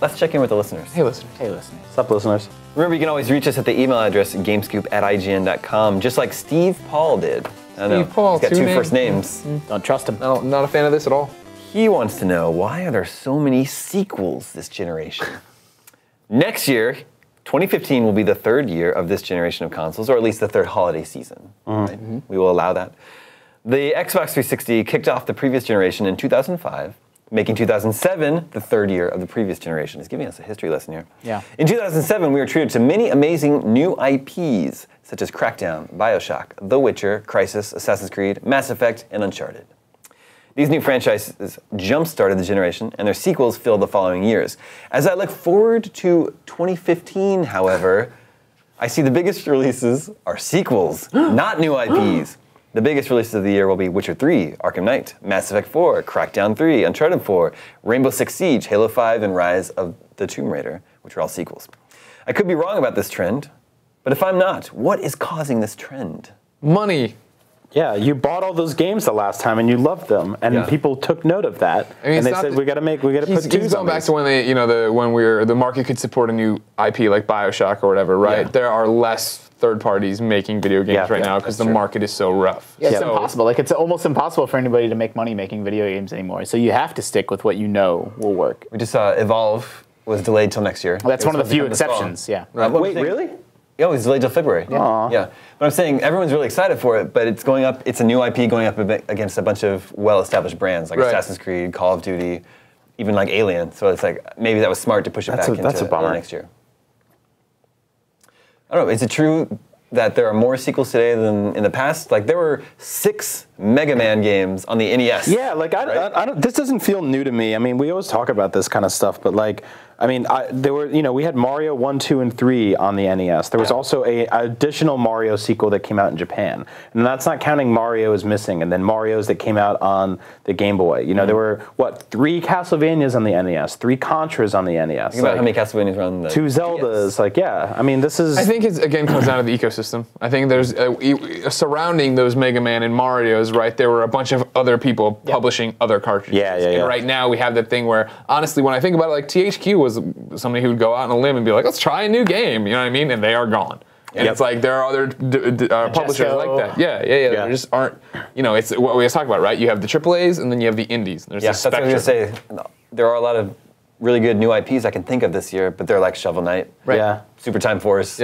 let's check in with the listeners. Hey, listeners. Hey, listeners. What's up, listeners? Remember, you can always reach us at the email address gamescoop@ign.com, just like Steve Paul did. I know. Steve Paul, He's got two first names. Don't trust him. No, not a fan of this at all. He wants to know, why are there so many sequels this generation? Next year, 2015 will be the third year of this generation of consoles, or at least the third holiday season. Right? We will allow that. The Xbox 360 kicked off the previous generation in 2005, making 2007 the third year of the previous generation. He's giving us a history lesson here. Yeah. In 2007, we were treated to many amazing new IPs, such as Crackdown, BioShock, The Witcher, Crysis, Assassin's Creed, Mass Effect, and Uncharted. These new franchises jump-started the generation, and their sequels filled the following years. As I look forward to 2015, however, I see the biggest releases are sequels, not new IPs. The biggest releases of the year will be Witcher 3, Arkham Knight, Mass Effect 4, Crackdown 3, Uncharted 4, Rainbow Six Siege, Halo 5, and Rise of the Tomb Raider, which are all sequels. I could be wrong about this trend, but if I'm not, what is causing this trend? Money. Yeah, you bought all those games the last time and you loved them, and people took note of that, and they said we got to put twos He's going back to when they, when the market could support a new IP like BioShock or whatever, right? Yeah. There are less third parties making video games right now because the market is so rough. Yeah, it's impossible. Like, it's almost impossible for anybody to make money making video games anymore. So you have to stick with what you know will work. We just saw Evolve was delayed till next year. Well, that's one of the few exceptions. Yeah. Wait, really? Yeah, it was delayed till February. Yeah. But I'm saying everyone's really excited for it, but it's going up. It's a new IP going up against a bunch of well-estabed brands like Assassin's Creed, Call of Duty, even like Alien. So it's like maybe that was smart to push it back into next year. I don't know. Is it true that there are more sequels today than in the past? Like, there were 6 Mega Man games on the NES. Yeah, like I don't. This doesn't feel new to me. I mean, we always talk about this kind of stuff, but like, I mean, there were, we had Mario 1, 2, and 3 on the NES. There was also an additional Mario sequel that came out in Japan, and that's not counting Mario is Missing, and then Mario's that came out on the Game Boy. There were 3 Castlevanias on the NES, 3 Contras on the NES. Think about how many Castlevanias were on the 2 Zeldas. DS. Like, yeah, I mean, this is. I think it again comes down to the ecosystem. I think there's surrounding those Mega Man and Mario's, right? There were a bunch of other people publishing other cartridges. And right now we have that thing where, honestly, when I think about it, like THQ was somebody who would go out on a limb and be like, let's try a new game, you know what I mean? And they are gone. And it's like there are other publishers like that. Yeah. There just aren't, it's what we always talk about, right? You have the AAAs and then you have the indies. There's that's what I was going to say. There are a lot of really good new IPs I can think of this year, but they're like Shovel Knight, Super Time Force,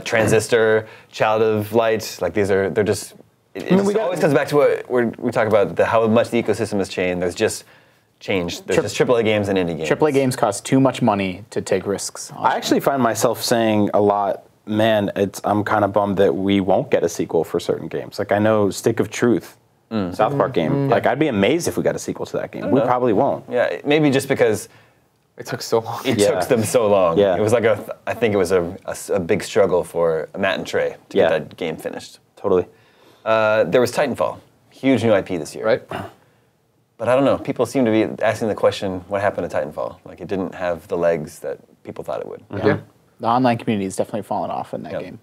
Transistor, Child of Light. Like they're just. It always comes back to what we talk about, how much the ecosystem has changed. There's just change. There's just AAA games and indie games. AAA games cost too much money to take risks. I actually find myself saying a lot, man, I'm kind of bummed that we won't get a sequel for certain games. Like, I know Stick of Truth, South Park game. Like, I'd be amazed if we got a sequel to that game. We probably won't. Yeah, maybe just because it took so long. It took them so long. Yeah. It was like I think it was a big struggle for Matt and Trey to get that game finished. Totally. There was Titanfall, huge new IP this year. Right. But I don't know. People seem to be asking the question, what happened to Titanfall? Like, it didn't have the legs that people thought it would. Yeah. The online community has definitely fallen off in that game.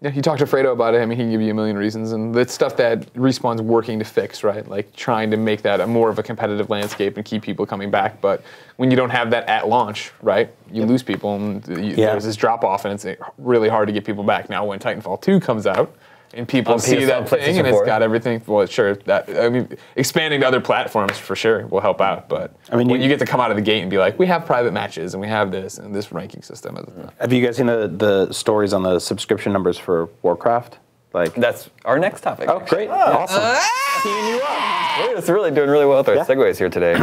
Yeah, you talk to Fredo about it. I mean, he can give you a million reasons, and it's stuff that Respawn's working to fix, right? Like trying to make that more of a competitive landscape and keep people coming back. But when you don't have that at launch, right, you lose people, and there's this drop off, and it's really hard to get people back. Now, when Titanfall 2 comes out, and people see that thing, and it's got everything. Well, sure, expanding to other platforms for sure will help out. But when you get to come out of the gate and be like, we have private matches, and we have this and this ranking system. Have you guys seen the stories on the subscription numbers for Warcraft? Like, that's our next topic. Oh, great! Awesome. Teeing you up. We're just really doing really well with our segues here today.